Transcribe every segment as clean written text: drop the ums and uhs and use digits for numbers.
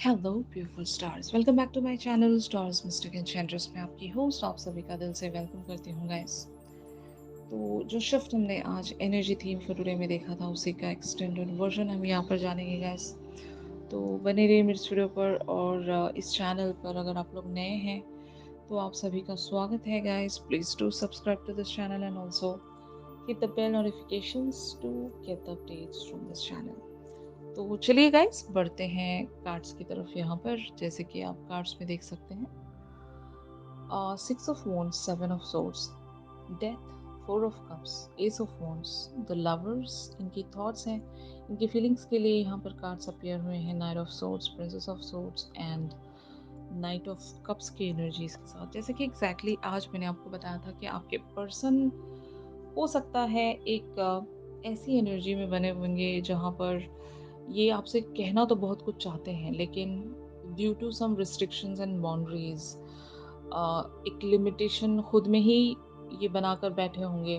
Hello beautiful stars, welcome back to my channel stars mistake and में आपकी host आप सभी का दिल से वेलकम करती हूँ गाइस। तो जो शिफ्ट हमने आज एनर्जी थीम फॉर टुडे में देखा था उसी का एक्सटेंडेड वर्जन हम यहाँ पर जानेंगे गाइस। तो बने रहिए मेरे वीडियो पर और इस चैनल पर अगर आप लोग नए हैं तो आप सभी का स्वागत है guys. Please do subscribe to this channel and also hit the bell notifications to get the updates from this channel. तो चलिए गाइस बढ़ते हैं कार्ड्स की तरफ। यहाँ पर जैसे कि आप कार्ड्स में देख सकते हैं, 6 of Wands, 7 of Swords, death, 4 of Cups, Ace of Wands, the lovers, इनकी थॉट्स हैं, इनकी फीलिंग्स के लिए यहाँ पर कार्ड्स अपीयर हुए हैं। Knight of Swords, Princess of Swords and Knight of Cups की एनर्जीज के साथ। जैसे कि आज मैंने आपको बताया था कि आपके पर्सन हो सकता है एक ऐसी एनर्जी में बने होंगे जहाँ पर ये आपसे कहना तो बहुत कुछ चाहते हैं, लेकिन due to some restrictions and boundaries एक लिमिटेशन खुद में ही ये बनाकर बैठे होंगे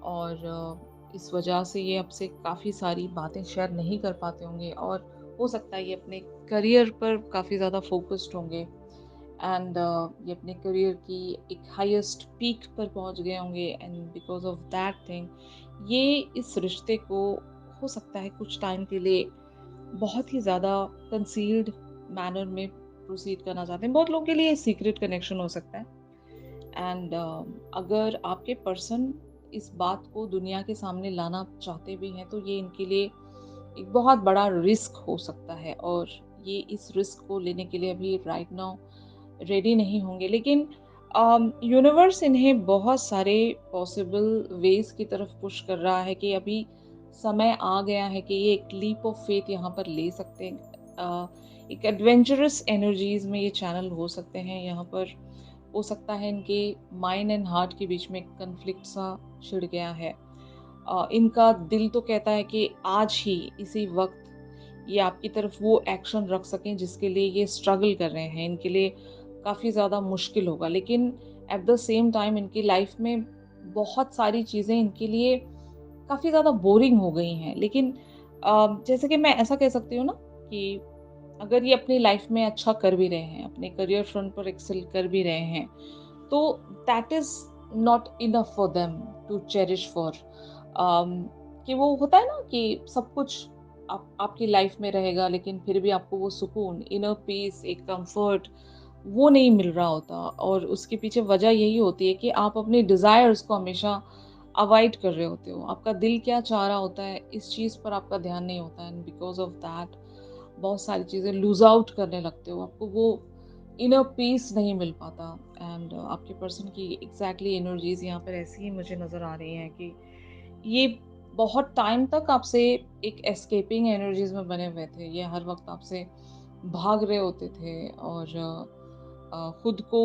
और इस वजह से ये आपसे काफ़ी सारी बातें शेयर नहीं कर पाते होंगे और हो सकता है ये अपने करियर पर काफ़ी ज़्यादा फोकस्ड होंगे एंड ये अपने करियर की एक हाईएस्ट पीक पर पहुंच गए होंगे and because of that thing ये इस रिश्ते को हो सकता है कुछ टाइम के लिए बहुत ही ज़्यादा कंसील्ड मैनर में प्रोसीड करना चाहते हैं। बहुत लोगों के लिए सीक्रेट कनेक्शन हो सकता है एंड अगर आपके पर्सन इस बात को दुनिया के सामने लाना चाहते भी हैं तो ये इनके लिए एक बहुत बड़ा रिस्क हो सकता है और ये इस रिस्क को लेने के लिए अभी राइट नाउ रेडी नहीं होंगे। लेकिन यूनिवर्स इन्हें बहुत सारे पॉसिबल वेज की तरफ पुश कर रहा है कि अभी समय आ गया है कि ये एक लीप ऑफ फेथ यहाँ पर ले सकते हैं। एक एडवेंचरस एनर्जीज में ये चैनल हो सकते हैं। यहाँ पर हो सकता है इनके माइंड एंड हार्ट के बीच में कन्फ्लिक्ट सा छिड़ गया है। इनका दिल तो कहता है कि आज ही इसी वक्त ये आपकी तरफ वो एक्शन रख सकें जिसके लिए ये स्ट्रगल कर रहे हैं। इनके लिए काफ़ी ज़्यादा मुश्किल होगा, लेकिन एट द सेम टाइम इनकी लाइफ में बहुत सारी चीज़ें इनके लिए काफ़ी ज़्यादा बोरिंग हो गई हैं। लेकिन जैसे कि मैं ऐसा कह सकती हूँ ना कि अगर ये अपनी लाइफ में अच्छा कर भी रहे हैं, अपने करियर फ्रंट पर एक्सेल कर भी रहे हैं, तो that is not enough for them to cherish for. कि वो होता है ना कि सब कुछ आपकी लाइफ में रहेगा लेकिन फिर भी आपको वो सुकून, इनर पीस, एक कंफर्ट वो नहीं मिल रहा होता और उसके पीछे वजह यही होती है कि आप अपने डिज़ायर्स को हमेशा अवॉइड कर रहे होते हो। आपका दिल क्या चाह रहा होता है इस चीज़ पर आपका ध्यान नहीं होता है एंड बिकॉज़ ऑफ दैट बहुत सारी चीज़ें लूज़ आउट करने लगते हो। आपको वो इनर पीस नहीं मिल पाता एंड आपके पर्सन की एग्जैक्टली एनर्जीज यहाँ पर ऐसी ही मुझे नज़र आ रही हैं कि ये बहुत टाइम तक आपसे एक एस्केपिंग एनर्जीज में बने हुए थे। ये हर वक्त आपसे भाग रहे होते थे और खुद को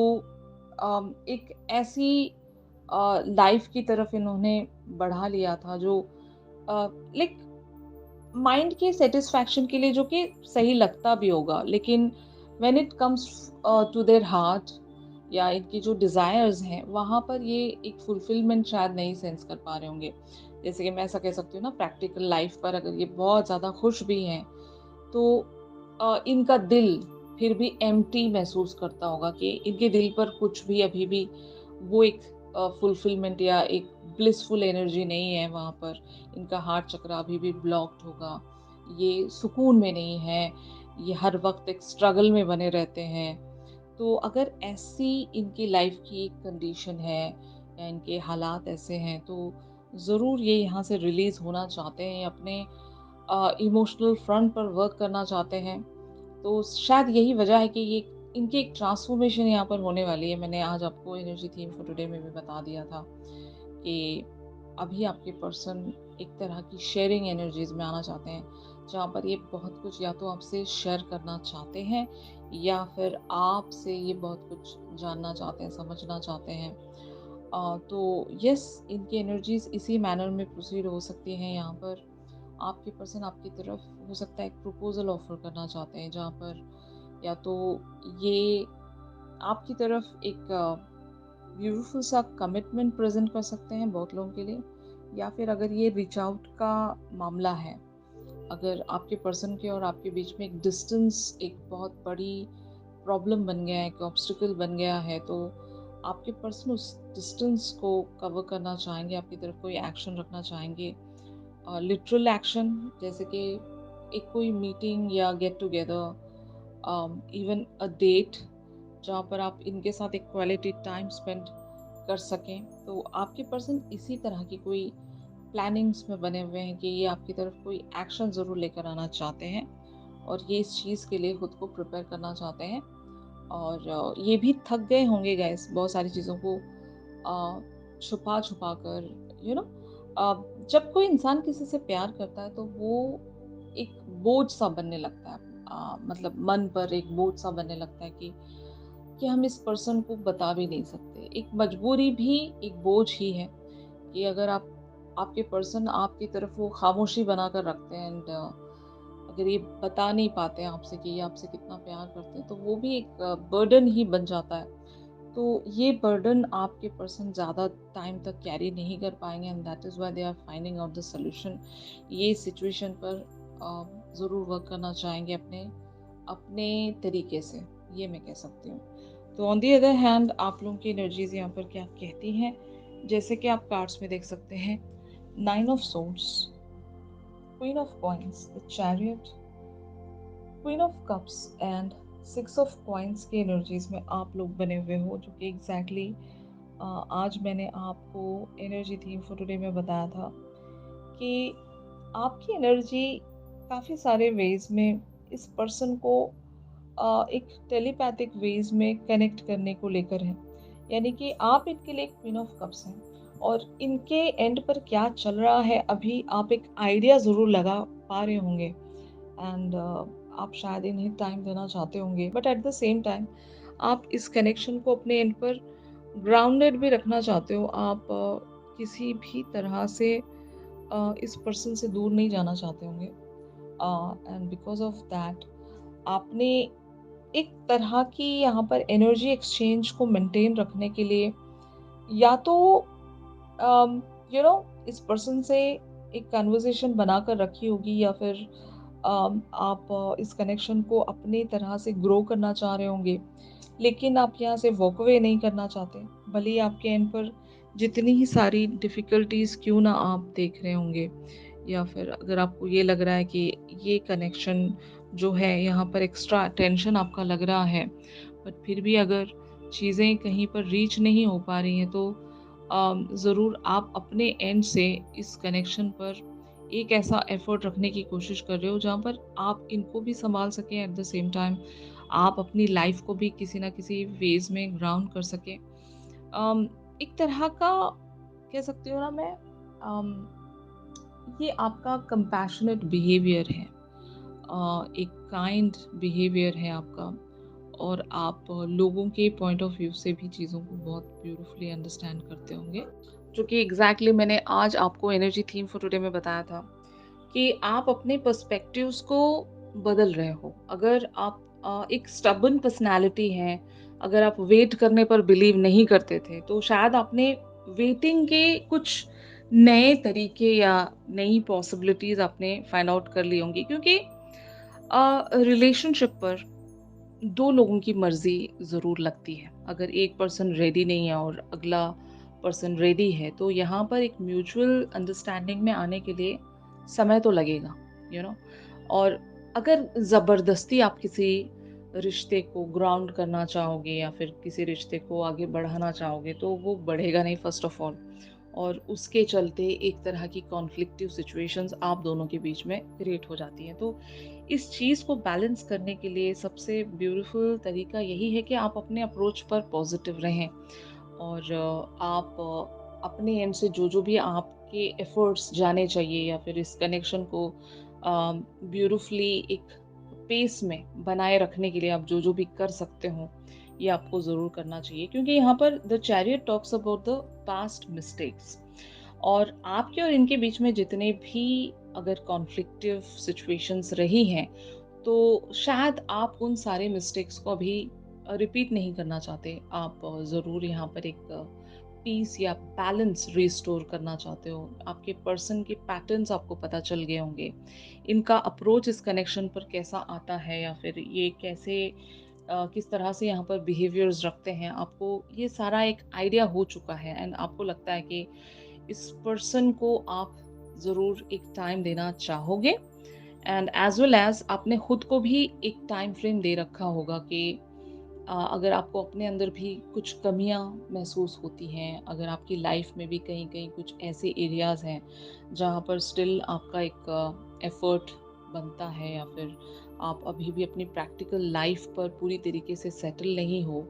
एक ऐसी लाइफ की तरफ इन्होंने बढ़ा लिया था जो लाइक माइंड के सेटिस्फैक्शन के लिए, जो कि सही लगता भी होगा, लेकिन when it comes to their heart या इनकी जो डिज़ायर्स हैं वहाँ पर ये एक फुलफिलमेंट शायद नहीं सेंस कर पा रहे होंगे। जैसे कि मैं ऐसा कह सकती हूँ ना, प्रैक्टिकल लाइफ पर अगर ये बहुत ज़्यादा खुश भी हैं तो इनका दिल फिर भी एम्प्टी महसूस करता होगा कि इनके दिल पर कुछ भी अभी भी वो एक फुलफिलमेंट या एक ब्लिसफुल एनर्जी नहीं है वहाँ पर। इनका हार्ट चक्र अभी भी ब्लॉक्ड होगा, ये सुकून में नहीं है, ये हर वक्त एक स्ट्रगल में बने रहते हैं। तो अगर ऐसी इनकी लाइफ की कंडीशन है या इनके हालात ऐसे हैं तो ज़रूर ये यहाँ से रिलीज़ होना चाहते हैं, अपने इमोशनल फ्रंट पर वर्क करना चाहते हैं। तो शायद यही वजह है कि ये इनकी एक ट्रांसफॉर्मेशन यहाँ पर होने वाली है। मैंने आज आपको एनर्जी थीम फॉर टुडे में भी बता दिया था कि अभी आपके पर्सन एक तरह की शेयरिंग एनर्जीज में आना चाहते हैं, जहाँ पर ये बहुत कुछ या तो आपसे शेयर करना चाहते हैं या फिर आपसे ये बहुत कुछ जानना चाहते हैं, समझना चाहते हैं। तो यस, इनकी एनर्जीज इसी मैनर में प्रोसीड हो सकती हैं। यहाँ पर आपके पर्सन आपकी तरफ हो सकता है एक प्रपोजल ऑफर करना चाहते हैं, जहाँ पर या तो ये आपकी तरफ एक ब्यूटीफुल सा कमिटमेंट प्रेजेंट कर सकते हैं बहुत लोगों के लिए, या फिर अगर ये रीच आउट का मामला है अगर आपके पर्सन के और आपके बीच में एक डिस्टेंस एक बहुत बड़ी प्रॉब्लम बन गया है, एक ऑब्स्टिकल बन गया है, तो आपके पर्सन उस डिस्टेंस को कवर करना चाहेंगे, आपकी तरफ कोई एक्शन रखना चाहेंगे, लिटरल एक्शन, जैसे कि एक कोई मीटिंग या get together, even a date, जहाँ पर आप इनके साथ एक क्वालिटी टाइम स्पेंड कर सकें। तो आपके पर्सन इसी तरह की कोई प्लानिंग्स में बने हुए हैं कि ये आपकी तरफ कोई एक्शन ज़रूर लेकर आना चाहते हैं और ये इस चीज़ के लिए खुद को प्रिपेयर करना चाहते हैं। और ये भी थक गए होंगे गाइस बहुत सारी चीज़ों को छुपा छुपा कर, यू नो। जब कोई इंसान किसी से प्यार करता है तो वो एक बोझ सा बनने लगता है, मतलब मन पर एक बोझ सा बनने लगता है कि हम इस पर्सन को बता भी नहीं सकते। एक मजबूरी भी एक बोझ ही है कि अगर आपके पर्सन आपकी तरफ वो खामोशी बनाकर रखते हैं, एंड अगर ये बता नहीं पाते हैं आपसे कि ये आपसे कितना प्यार करते हैं, तो वो भी एक बर्डन ही बन जाता है। तो ये बर्डन आपके पर्सन ज़्यादा टाइम तक कैरी नहीं कर पाएंगे, and that is why they are finding out the solution. ये सिचुएशन पर ज़रूर वर्क करना चाहेंगे अपने अपने तरीके से, ये मैं कह सकती हूँ। तो ऑन दी अदर हैंड आप लोगों की एनर्जीज यहाँ पर क्या कहती हैं, जैसे कि आप कार्ड्स में देख सकते हैं, 9 of swords, queen of coins, the chariot, queen of cups and 6 of coins की एनर्जीज में आप लोग बने हुए हो, जो कि एग्जैक्टली आज मैंने आपको एनर्जी थीम फॉर टुडे में बताया था कि आपकी एनर्जी काफ़ी सारे वेज में इस पर्सन को एक टेलीपैथिक वेज में कनेक्ट करने को लेकर है। यानी कि आप इनके लिए क्वीन ऑफ कप्स हैं और इनके एंड पर क्या चल रहा है अभी आप एक आइडिया ज़रूर लगा पा रहे होंगे, एंड आप शायद इन्हें टाइम देना चाहते होंगे, but at the same time आप इस कनेक्शन को अपने एंड पर ग्राउंडेड भी रखना चाहते हो। आप किसी भी तरह से इस पर्सन से दूर नहीं जाना चाहते होंगे, एंड बिकॉज ऑफ दैट आपने एक तरह की यहाँ पर एनर्जी एक्सचेंज को मेंटेन रखने के लिए या तो यू नो इस पर्सन से एक कन्वर्सेशन बनाकर रखी होगी, या फिर आप इस कनेक्शन को अपनी तरह से ग्रो करना चाह रहे होंगे, लेकिन आप यहाँ से वॉक अवे नहीं करना चाहते, भले ही आपके एंड पर जितनी ही सारी डिफ़िकल्टीज क्यों ना आप देख रहे होंगे, या फिर अगर आपको ये लग रहा है कि ये कनेक्शन जो है यहाँ पर एक्स्ट्रा टेंशन आपका लग रहा है, बट फिर भी अगर चीज़ें कहीं पर रीच नहीं हो पा रही हैं, तो ज़रूर आप अपने एंड से इस कनेक्शन पर एक ऐसा एफर्ट रखने की कोशिश कर रहे हो जहाँ पर आप इनको भी संभाल सकें, एट द सेम टाइम आप अपनी लाइफ को भी किसी ना किसी वेज में ग्राउंड कर सकें। एक तरह का कह सकती हूँ ना मैं, ये आपका कंपैशनेट बिहेवियर है, एक काइंड बिहेवियर है आपका, और आप लोगों के पॉइंट ऑफ व्यू से भी चीज़ों को बहुत ब्यूटीफुली अंडरस्टैंड करते होंगे, जो कि एग्जैक्टली मैंने आज आपको एनर्जी थीम फॉर टुडे में बताया था कि आप अपने पर्सपेक्टिव्स को बदल रहे हो। अगर आप एक स्टबर्न पर्सनैलिटी हैं, अगर आप वेट करने पर बिलीव नहीं करते थे, तो शायद आपने वेटिंग के कुछ नए तरीके या नई पॉसिबिलिटीज़ आपने फाइंड आउट कर ली होंगी, क्योंकि रिलेशनशिप पर 2 लोगों की मर्ज़ी ज़रूर लगती है। अगर एक पर्सन रेडी नहीं है और अगला पर्सन रेडी है, तो यहाँ पर एक म्यूचुअल अंडरस्टैंडिंग में आने के लिए समय तो लगेगा, यू नो। और अगर ज़बरदस्ती आप किसी रिश्ते को ग्राउंड करना चाहोगे या फिर किसी रिश्ते को आगे बढ़ाना चाहोगे, तो वो बढ़ेगा नहीं फर्स्ट ऑफ ऑल, और उसके चलते एक तरह की कॉन्फ्लिक्टिव सिचुएशंस आप दोनों के बीच में क्रिएट हो जाती हैं। तो इस चीज़ को बैलेंस करने के लिए सबसे ब्यूटीफुल तरीका यही है कि आप अपने अप्रोच पर पॉजिटिव रहें, और आप अपने एंड से जो भी आपके एफर्ट्स जाने चाहिए, या फिर इस कनेक्शन को ब्यूटीफुली एक पेस में बनाए रखने के लिए आप जो भी कर सकते हो, ये आपको ज़रूर करना चाहिए, क्योंकि यहाँ पर the chariot talks about the past mistakes, और आपके और इनके बीच में जितने भी अगर कॉन्फ्लिक्टिव सिचुएशंस रही हैं, तो शायद आप उन सारे मिस्टेक्स को अभी रिपीट नहीं करना चाहते। आप ज़रूर यहाँ पर एक पीस या बैलेंस रिस्टोर करना चाहते हो। आपके पर्सन के पैटर्न्स आपको पता चल गए होंगे। इनका अप्रोच इस कनेक्शन पर कैसा आता है या फिर ये कैसे किस तरह से यहाँ पर बिहेवियर्स रखते हैं, आपको ये सारा एक आइडिया हो चुका है एंड आपको लगता है कि इस पर्सन को आप ज़रूर एक टाइम देना चाहोगे एंड एज़ वेल एज़ आपने खुद को भी एक टाइम फ्रेम दे रखा होगा कि अगर आपको अपने अंदर भी कुछ कमियां महसूस होती हैं, अगर आपकी लाइफ में भी कहीं-कहीं कुछ ऐसे एरियाज़ हैं, जहाँ पर स्टिल आपका एक एफ़र्ट बनता है या फिर आप अभी भी अपनी प्रैक्टिकल लाइफ पर पूरी तरीके से सेटल नहीं हो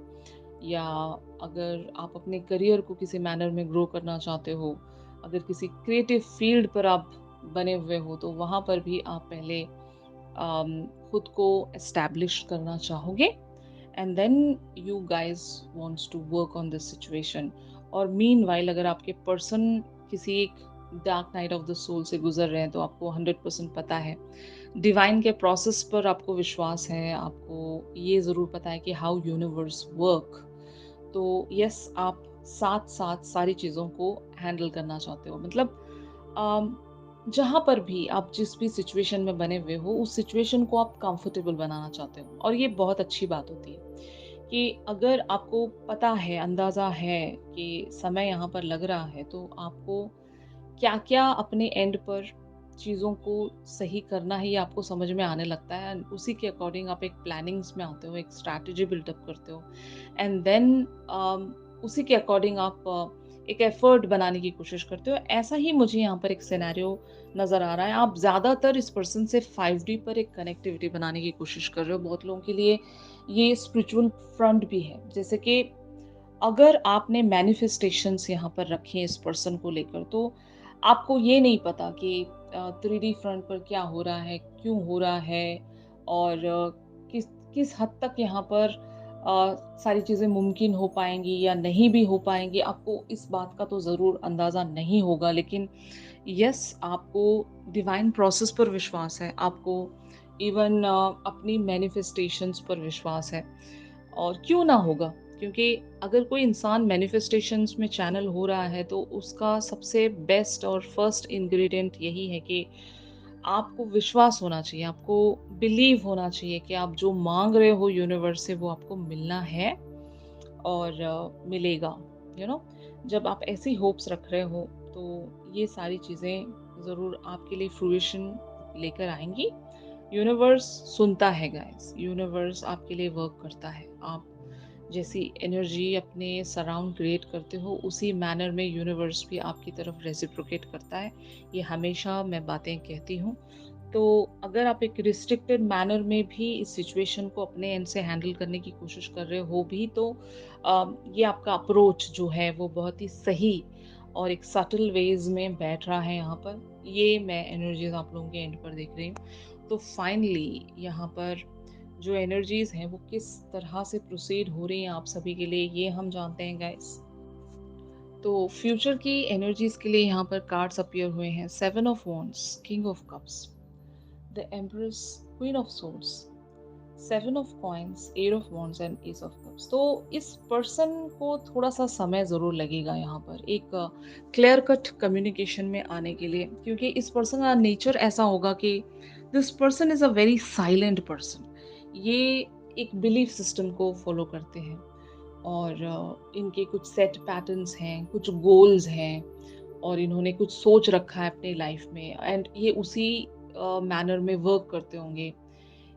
या अगर आप अपने करियर को किसी मैनर में ग्रो करना चाहते हो, अगर किसी क्रिएटिव फ़ील्ड पर आप बने हुए हो, तो वहाँ पर भी आप पहले खुद को एस्टैब्लिश करना चाहोगे and then you guys wants to work on this situation और मीनवाइल अगर आपके पर्सन किसी एक dark night of the soul से गुजर रहे हैं तो आपको 100% पता है डिवाइन के प्रोसेस पर आपको विश्वास है, आपको ये ज़रूर पता है कि हाउ यूनिवर्स वर्क। तो यस आप साथ साथ सारी चीज़ों को हैंडल करना चाहते हो मतलब जहाँ पर भी आप जिस भी सिचुएशन में बने हुए हो उस सिचुएशन को आप कंफर्टेबल बनाना चाहते हो और ये बहुत अच्छी बात होती है कि अगर आपको पता है, अंदाज़ा है कि समय यहाँ पर लग रहा है तो आपको क्या-क्या अपने एंड पर चीज़ों को सही करना है ये आपको समझ में आने लगता है एंड उसी के अकॉर्डिंग आप एक प्लानिंग्स में आते हो, एक स्ट्रैटेजी बिल्डअप करते हो एंड देन उसी के अकॉर्डिंग आप एक एफर्ट बनाने की कोशिश करते हो। ऐसा ही मुझे यहाँ पर एक सिनेरियो नज़र आ रहा है। आप ज़्यादातर इस पर्सन से 5D पर एक कनेक्टिविटी बनाने की कोशिश कर रहे हो। बहुत लोगों के लिए ये स्पिरिचुअल फ्रंट भी है। जैसे कि अगर आपने मैनिफेस्टेशंस यहाँ पर रखे हैं इस पर्सन को लेकर तो आपको ये नहीं पता कि 3D फ्रंट पर क्या हो रहा है, क्यों हो रहा है और किस किस हद तक यहाँ पर सारी चीज़ें मुमकिन हो पाएँगी या नहीं भी हो पाएँगी, आपको इस बात का तो ज़रूर अंदाज़ा नहीं होगा। लेकिन यस, आपको डिवाइन प्रोसेस पर विश्वास है, आपको इवन अपनी मैनिफेस्टेशंस पर विश्वास है और क्यों ना होगा? क्योंकि अगर कोई इंसान मैनिफेस्टेशंस में चैनल हो रहा है तो उसका सबसे बेस्ट और फर्स्ट इंग्रीडिएंट यही है कि आपको विश्वास होना चाहिए, आपको बिलीव होना चाहिए कि आप जो माँग रहे हो यूनिवर्स से वो आपको मिलना है और मिलेगा, यू नो? जब आप ऐसी होप्स रख रहे हो तो ये सारी चीज़ें ज़रूर आपके लिए फ्रूइशन लेकर आएँगी। यूनिवर्स सुनता है गाइस, यूनिवर्स आपके लिए वर्क करता है। आप जैसी एनर्जी अपने सराउंड क्रिएट करते हो उसी मैनर में यूनिवर्स भी आपकी तरफ रेसिप्रोकेट करता है। ये हमेशा मैं बातें कहती हूँ। तो अगर आप एक रिस्ट्रिक्टेड मैनर में भी इस सिचुएशन को अपने एंड से हैंडल करने की कोशिश कर रहे हो भी तो ये आपका अप्रोच जो है वो बहुत ही सही और एक सटल वेज में बैठ रहा है यहाँ पर। ये मैं एनर्जीज आप लोगों के एंड पर देख रही हूँ। तो फाइनली यहाँ पर जो एनर्जीज हैं वो किस तरह से प्रोसीड हो रही हैं आप सभी के लिए ये हम जानते हैं गाइस। तो फ्यूचर की एनर्जीज के लिए यहाँ पर कार्ड्स अपीयर हुए हैं। 7 of wands, king of cups, the empress, queen of swords, 7 of coins, 8 of wands and S of cups. तो इस पर्सन को थोड़ा सा समय ज़रूर लगेगा यहाँ पर एक क्लियर कट कम्युनिकेशन में आने के लिए क्योंकि इस पर्सन का नेचर ऐसा होगा कि this person is a very silent person. ये एक बिलीफ सिस्टम को फॉलो करते हैं और इनके कुछ सेट पैटर्न्स हैं, कुछ गोल्स हैं और इन्होंने कुछ सोच रखा है अपनी लाइफ में एंड ये उसी मैनर में वर्क करते होंगे।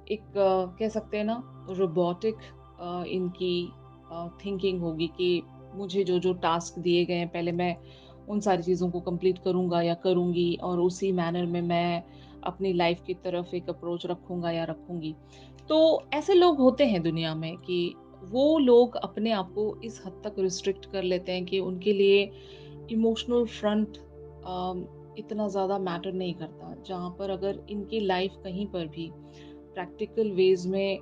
एक कह सकते हैं ना रोबोटिक इनकी थिंकिंग होगी कि मुझे जो-जो टास्क दिए गए हैं पहले मैं उन सारी चीज़ों को कंप्लीट करूँगा या करूँगी और उसी मैनर में मैं अपनी लाइफ की तरफ एक अप्रोच रखूँगा या रखूँगी। तो ऐसे लोग होते हैं दुनिया में कि वो लोग अपने आप को इस हद तक रिस्ट्रिक्ट कर लेते हैं कि उनके लिए इमोशनल फ्रंट इतना ज़्यादा मैटर नहीं करता। जहाँ पर अगर इनकी लाइफ कहीं पर भी प्रैक्टिकल वेज में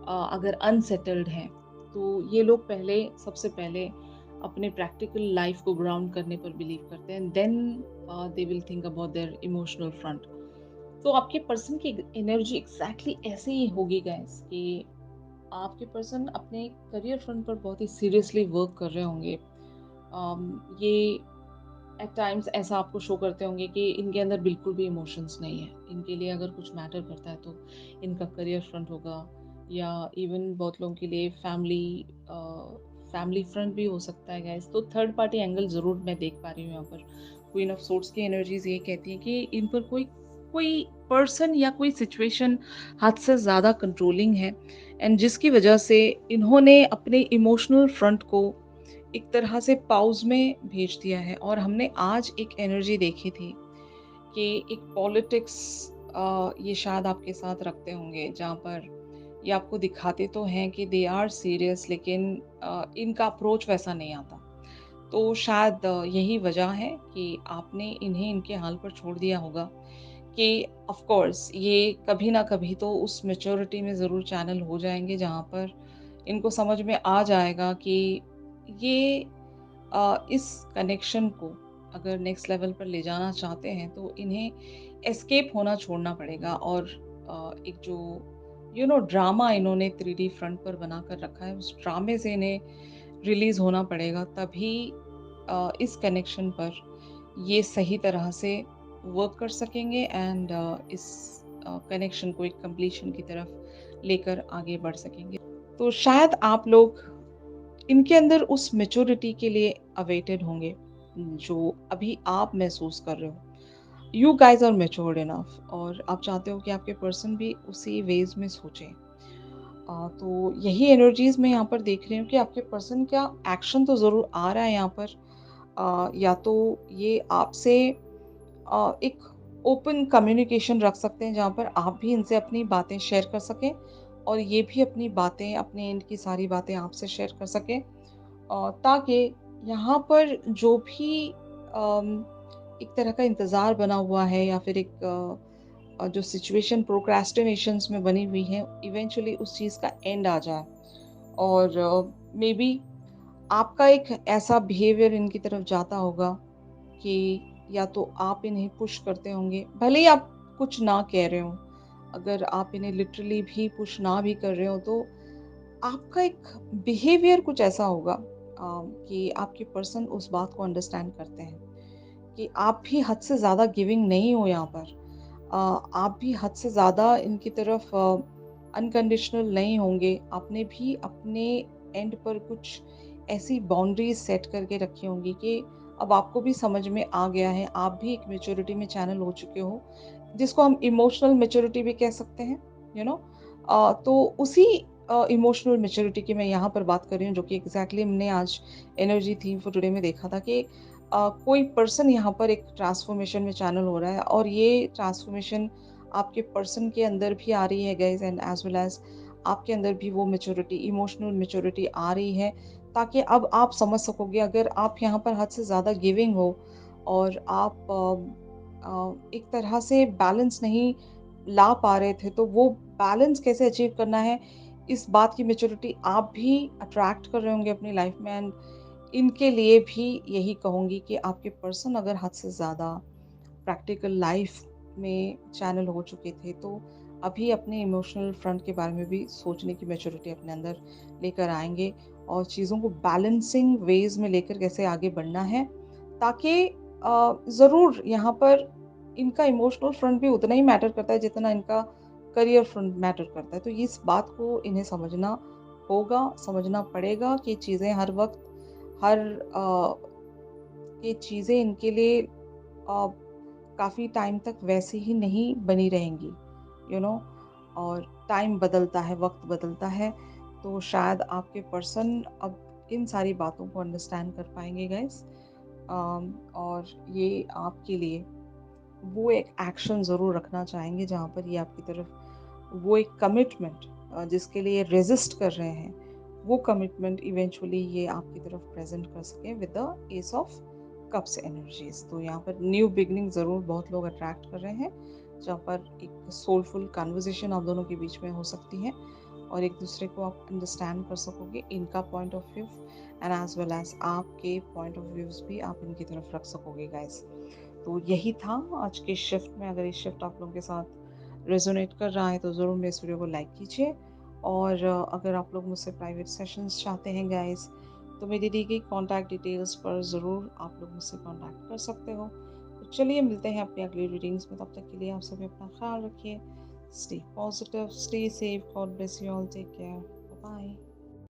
अगर अनसेटल्ड हैं तो ये लोग पहले सबसे पहले अपने प्रैक्टिकल लाइफ को ग्राउंड करने पर बिलीव करते हैं then they will think about their emotional front. तो आपके पर्सन की एनर्जी एग्जैक्टली ऐसे ही होगी गाइस कि आपके पर्सन अपने करियर फ्रंट पर बहुत ही सीरियसली वर्क कर रहे होंगे ये एट टाइम्स ऐसा आपको शो करते होंगे कि इनके अंदर बिल्कुल भी इमोशंस नहीं है। इनके लिए अगर कुछ मैटर करता है तो इनका करियर फ्रंट होगा, या इवन बहुत लोगों के लिए फैमिली फ्रंट भी हो सकता है गाइस। तो थर्ड पार्टी एंगल ज़रूर मैं देख पा रही हूँ यहाँ पर। क्वीन ऑफ सोर्ड्स की एनर्जीज ये कहती है कि इन पर कोई कोई पर्सन या कोई सिचुएशन हद से ज़्यादा कंट्रोलिंग है, एंड जिसकी वजह से इन्होंने अपने इमोशनल फ्रंट को एक तरह से पॉज़ में भेज दिया है। और हमने आज एक एनर्जी देखी थी कि एक पॉलिटिक्स ये शायद आपके साथ रखते होंगे, जहाँ पर ये आपको दिखाते तो हैं कि दे आर सीरियस, लेकिन इनका अप्रोच वैसा नहीं आता। तो शायद यही वजह है कि आपने इन्हें इनके हाल पर छोड़ दिया होगा, कि ऑफ कोर्स ये कभी ना कभी तो उस मैच्योरिटी में ज़रूर चैनल हो जाएँगे, जहाँ पर इनको समझ में आ जाएगा कि ये इस कनेक्शन को अगर नेक्स्ट लेवल पर ले जाना चाहते हैं तो इन्हें एस्केप होना छोड़ना पड़ेगा। और एक जो ड्रामा इन्होंने 3D फ्रंट पर बना कर रखा है, उस ड्रामे से इन्हें रिलीज़ होना पड़ेगा, तभी इस कनेक्शन पर ये सही तरह से वर्क कर सकेंगे, एंड इस कनेक्शन को एक कंप्लीशन की तरफ लेकर आगे बढ़ सकेंगे। तो शायद आप लोग इनके अंदर उस मैच्योरिटी के लिए अवेटेड होंगे, जो अभी आप महसूस कर रहे हो। You guys are matured enough, और आप चाहते हो कि आपके पर्सन भी उसी वेज में सोचें। तो यही एनर्जीज मैं यहाँ पर देख रही हूँ कि आपके पर्सन का एक्शन तो ज़रूर आ रहा है यहाँ पर। या तो ये आपसे एक ओपन कम्युनिकेशन रख सकते हैं, जहाँ पर आप भी इनसे अपनी बातें शेयर कर सकें, और ये भी अपनी बातें, अपने एंड की सारी बातें आपसे शेयर कर सकें, ताकि यहाँ पर जो भी एक तरह का इंतज़ार बना हुआ है, या फिर एक जो सिचुएशन प्रोक्रेस्टिनेशंस में बनी हुई है, इवेंचुअली उस चीज़ का एंड आ जाए। और मे बी आपका एक ऐसा बिहेवियर इनकी तरफ जाता होगा कि या तो आप इन्हें पुश करते होंगे, भले ही आप कुछ ना कह रहे हो, अगर आप इन्हें लिटरली भी पुश ना भी कर रहे हो, तो आपका एक बिहेवियर कुछ ऐसा होगा कि आपके पर्सन उस बात को अंडरस्टैंड करते हैं कि आप भी हद से ज़्यादा गिविंग नहीं हो यहाँ पर। आप भी हद से ज़्यादा इनकी तरफ अनकंडीशनल नहीं होंगे। आपने भी अपने एंड पर कुछ ऐसी बाउंड्रीज सेट करके रखी होंगी कि अब आपको भी समझ में आ गया है, आप भी एक मैच्योरिटी में चैनल हो चुके हो, जिसको हम इमोशनल मैच्योरिटी भी कह सकते हैं, यू नो। तो उसी इमोशनल मैच्योरिटी की मैं यहाँ पर बात कर रही हूँ, जो कि एग्जैक्टली हमने आज एनर्जी थीम फॉर टुडे में देखा था कि कोई पर्सन यहाँ पर एक ट्रांसफॉर्मेशन में चैनल हो रहा है, और ये ट्रांसफॉर्मेशन आपके पर्सन के अंदर भी आ रही है guys, and as well as आपके अंदर भी वो मैच्योरिटी, इमोशनल मैच्योरिटी आ रही है, ताकि अब आप समझ सकोगे, अगर आप यहाँ पर हद से ज़्यादा गिविंग हो और आप एक तरह से बैलेंस नहीं ला पा रहे थे, तो वो बैलेंस कैसे अचीव करना है, इस बात की मैच्योरिटी आप भी अट्रैक्ट कर रहे होंगे अपनी लाइफ में। एंड इनके लिए भी यही कहूँगी कि आपके पर्सन अगर हद से ज़्यादा प्रैक्टिकल लाइफ में चैनल हो चुके थे, तो अभी अपने इमोशनल फ्रंट के बारे में भी सोचने की मैच्योरिटी अपने अंदर लेकर आएंगे, और चीज़ों को बैलेंसिंग वेज में लेकर कैसे आगे बढ़ना है, ताकि ज़रूर यहाँ पर इनका इमोशनल फ्रंट भी उतना ही मैटर करता है जितना इनका करियर फ्रंट मैटर करता है। तो इस बात को इन्हें समझना होगा, समझना पड़ेगा कि चीज़ें हर वक्त, हर ये चीज़ें इनके लिए काफ़ी टाइम तक वैसे ही नहीं बनी रहेंगी, यू नो। और टाइम बदलता है, वक्त बदलता है, तो शायद आपके पर्सन अब इन सारी बातों को अंडरस्टैंड कर पाएंगे गाइस। और ये आपके लिए वो एक एक्शन ज़रूर रखना चाहेंगे, जहाँ पर ये आपकी तरफ वो एक कमिटमेंट जिसके लिए रेजिस्ट कर रहे हैं, वो कमिटमेंट इवेंचुअली ये आपकी तरफ प्रेजेंट कर सके with the S of cups energies. तो यहाँ पर न्यू बिगनिंग ज़रूर बहुत लोग अट्रैक्ट कर रहे हैं, जहाँ पर एक सोलफुल कन्वर्जेशन आप दोनों के बीच में हो सकती है, और एक दूसरे को आप अंडरस्टैंड कर सकोगे, इनका point of view and as well as आपके पॉइंट ऑफ व्यूज भी आप इनकी तरफ रख सकोगे गाइस। तो यही था आज के शिफ्ट में। अगर ये शिफ्ट आप लोगों के साथ रेजोनेट कर रहा है, तो ज़रूर मेरे इस वीडियो को लाइक कीजिए। और अगर आप लोग मुझसे प्राइवेट सेशंस चाहते हैं गाइस, तो मेरी दी गई कॉन्टैक्ट डिटेल्स पर ज़रूर आप लोग मुझसे कॉन्टैक्ट कर सकते हो। तो चलिए मिलते हैं अपनी अगली रीडिंग्स में, तब तक के लिए आप सभी अपना ख्याल रखिए। Stay positive, stay safe, God bless you all, take care, bye bye.